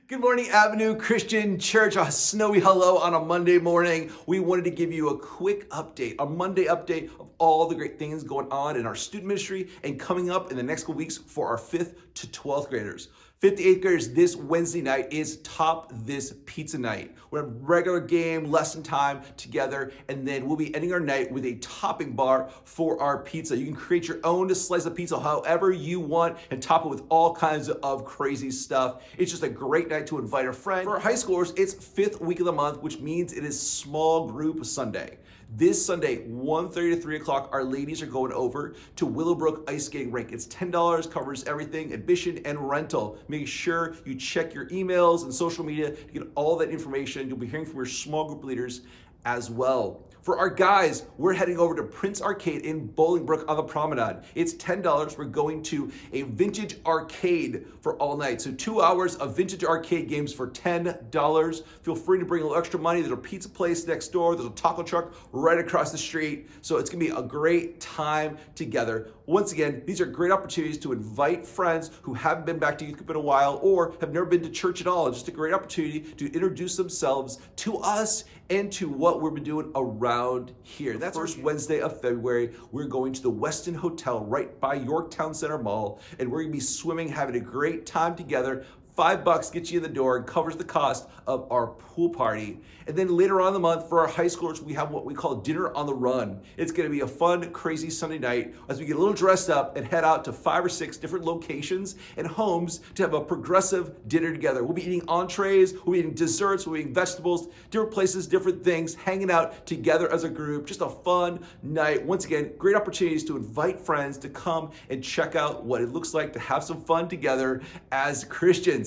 Good morning, Avenue Christian Church. A snowy hello on a Monday morning. We wanted to give you a quick update, a Monday update of all the great things going on in our student ministry and coming up in the next couple weeks for our 5th to 12th graders. 5th to 8th graders this Wednesday night is Top This Pizza Night. We're having regular game, lesson time together, and then we'll be ending our night with a topping bar for our pizza. You can create your own slice of pizza however you want and top it with all kinds of crazy stuff. It's just a great night to invite a friend. For our high schoolers, it's 5th week of the month, which means it is small group Sunday. This Sunday, 1:30 to 3 o'clock, our ladies are going over to Willowbrook Ice Skating Rink. It's $10, covers everything, admission and rental. Make sure you check your emails and social media to get all that information. You'll be hearing from your small group leaders as well. For our guys, we're heading over to Prince Arcade in Bolingbrook on the Promenade. It's $10. We're going to a vintage arcade for all night. So 2 hours of vintage arcade games for $10. Feel free to bring a little extra money. There's a pizza place next door. There's a taco truck right across the street. So it's gonna be a great time together. Once again, these are great opportunities to invite friends who haven't been back to youth group in a while or have never been to church at all. It's just a great opportunity to introduce themselves to us and to what we've been doing around here. That's first Wednesday of February. We're going to the Westin Hotel right by Yorktown Center Mall, and we're gonna be swimming, having a great time together. $5 gets you in the door and covers the cost of our pool party. And then later on in the month, for our high schoolers, we have what we call Dinner on the Run. It's gonna be a fun, crazy Sunday night as we get a little dressed up and head out to 5 or 6 different locations and homes to have a progressive dinner together. We'll be eating entrees, we'll be eating desserts, we'll be eating vegetables, different places, different things, hanging out together as a group. Just a fun night. Once again, great opportunities to invite friends to come and check out what it looks like to have some fun together as Christians.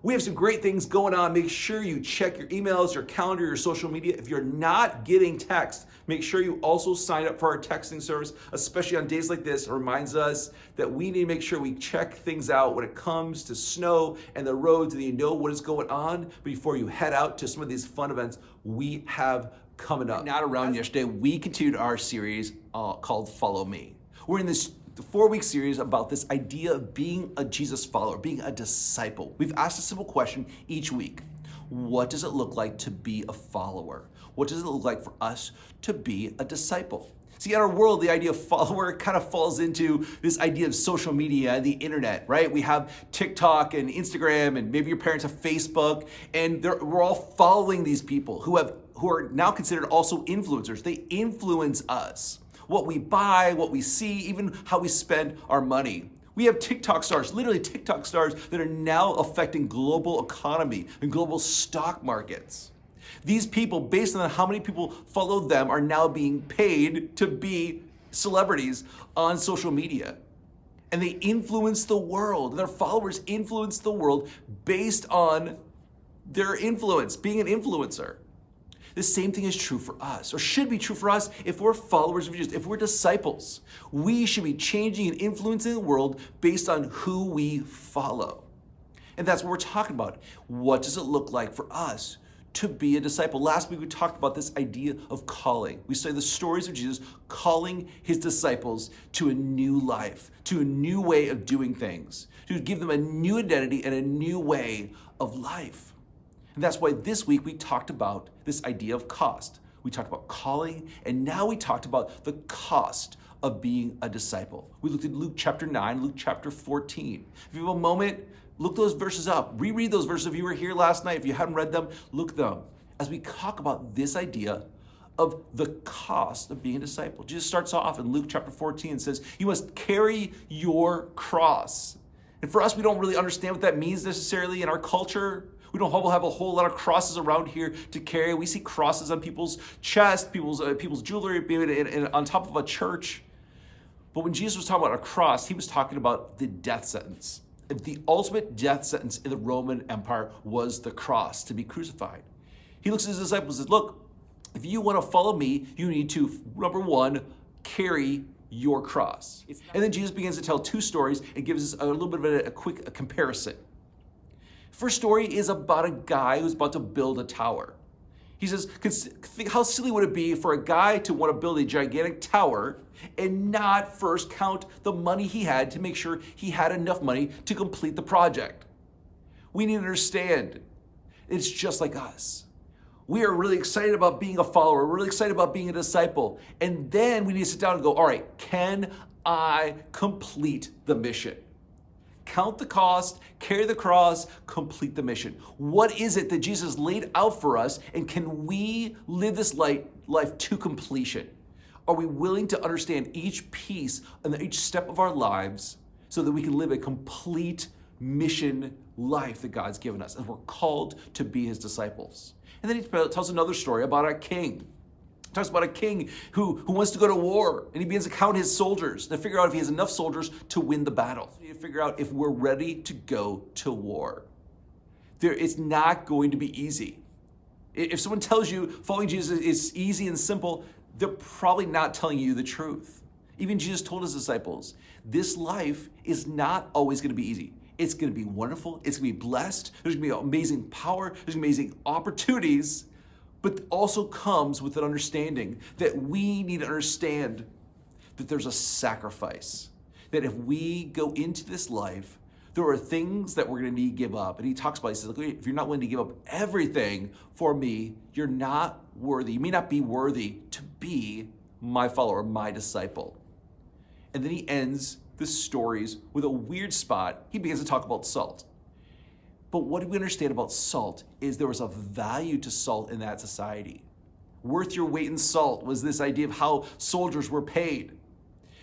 We have some great things going on. Make sure you check your emails, your calendar, your social media. If you're not getting text, make sure you also sign up for our texting service, especially on days like this. It reminds us that we need to make sure we check things out when it comes to snow and the roads, and you know what is going on before you head out to some of these fun events we have coming up. Not around yesterday, we continued our series called Follow Me. We're in this 4-week series about this idea of being a Jesus follower, being a disciple. We've asked a simple question each week. What does it look like to be a follower? What does it look like for us to be a disciple? See, in our world, the idea of follower kind of falls into this idea of social media and the internet, right? We have TikTok and Instagram, and maybe your parents have Facebook, and we're all following these people who are now considered also influencers. They influence us. What we buy, what we see, even how we spend our money. We have TikTok stars, literally TikTok stars that are now affecting global economy and global stock markets. These people, based on how many people follow them, are now being paid to be celebrities on social media. And they influence the world. Their followers influence the world based on their influence, being an influencer. The same thing is true for us, or should be true for us if we're followers of Jesus, if we're disciples. We should be changing and influencing the world based on who we follow. And that's what we're talking about. What does it look like for us to be a disciple? Last week we talked about this idea of calling. We studied the stories of Jesus calling his disciples to a new life, to a new way of doing things, to give them a new identity and a new way of life. And that's why this week we talked about this idea of cost. We talked about calling, and now we talked about the cost of being a disciple. We looked at Luke chapter 9, Luke chapter 14. If you have a moment, look those verses up. Reread those verses. If you were here last night, if you hadn't read them, look them. As we talk about this idea of the cost of being a disciple. Jesus starts off in Luke chapter 14 and says, you must carry your cross. And for us, we don't really understand what that means necessarily in our culture. We don't have a whole lot of crosses around here to carry. We see crosses on people's chest, people's jewelry, maybe on top of a church. But when Jesus was talking about a cross, he was talking about the death sentence. The ultimate death sentence in the Roman Empire was the cross, to be crucified. He looks at his disciples and says, look, if you want to follow me, you need to, number one, carry your cross. And then Jesus begins to tell 2 stories and gives us a little bit of a quick comparison. First story is about a guy who's about to build a tower. He says, how silly would it be for a guy to want to build a gigantic tower and not first count the money he had to make sure he had enough money to complete the project? We need to understand it's just like us. We are really excited about being a follower. We're really excited about being a disciple. And then we need to sit down and go, all right, can I complete the mission? Count the cost, carry the cross, complete the mission. What is it that Jesus laid out for us, and can we live this life to completion? Are we willing to understand each piece and each step of our lives so that we can live a complete mission life that God's given us, and we're called to be his disciples? And then he tells another story about a king. He talks about a king who wants to go to war, and he begins to count his soldiers to figure out if he has enough soldiers to win the battle. We need to figure out if we're ready to go to war. It's not going to be easy. If someone tells you following Jesus is easy and simple, they're probably not telling you the truth. Even Jesus told his disciples, this life is not always going to be easy. It's going to be wonderful. It's going to be blessed. There's going to be amazing power. There's going to be amazing opportunities, but also comes with an understanding that we need to understand that there's a sacrifice. That if we go into this life, there are things that we're going to need to give up. And he talks about, he says, look, if you're not willing to give up everything for me, you're not worthy. You may not be worthy to be my follower, my disciple. And then he ends the stories with a weird spot. He begins to talk about salt. But what do we understand about salt is there was a value to salt in that society. Worth your weight in salt was this idea of how soldiers were paid.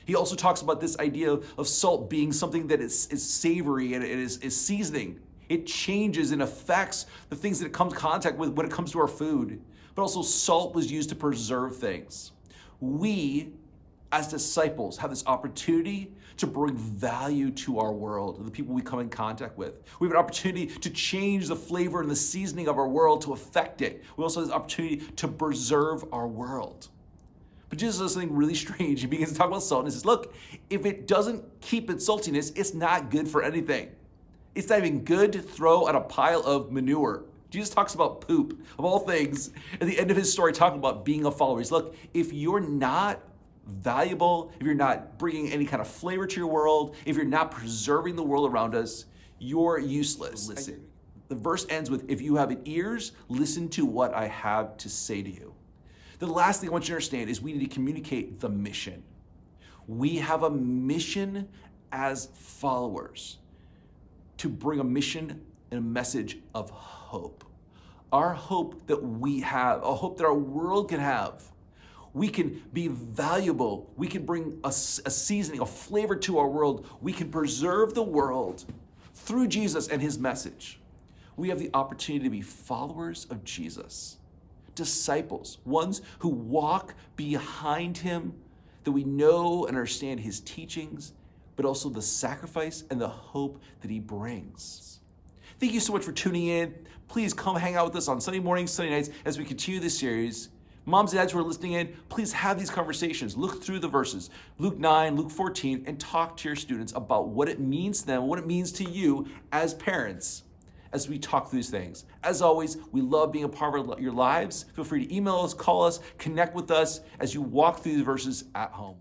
He also talks about this idea of salt being something that is savory and it is seasoning. It changes and affects the things that it comes in contact with when it comes to our food. But also salt was used to preserve things. We, as disciples, have this opportunity to bring value to our world, the people we come in contact with. We have an opportunity to change the flavor and the seasoning of our world to affect it. We also have this opportunity to preserve our world. But Jesus does something really strange. He begins to talk about salt and he says, look, if it doesn't keep its saltiness, it's not good for anything. It's not even good to throw on a pile of manure. Jesus talks about poop, of all things, at the end of his story, talking about being a follower. He's, look, if you're not valuable, if you're not bringing any kind of flavor to your world, if you're not preserving the world around us, you're useless. Listen. The verse ends with, if you have ears, listen to what I have to say to you. The last thing I want you to understand is we need to communicate the mission. We have a mission as followers to bring a mission and a message of hope. Our hope that we have, a hope that our world can have. We can be valuable. We can bring a seasoning, a flavor to our world. We can preserve the world through Jesus and his message. We have the opportunity to be followers of Jesus, disciples, ones who walk behind him, that we know and understand his teachings, but also the sacrifice and the hope that he brings. Thank you so much for tuning in. Please come hang out with us on Sunday mornings, Sunday nights as we continue this series. Moms and dads who are listening in, please have these conversations. Look through the verses, Luke 9, Luke 14, and talk to your students about what it means to them, what it means to you as parents as we talk through these things. As always, we love being a part of your lives. Feel free to email us, call us, connect with us as you walk through the verses at home.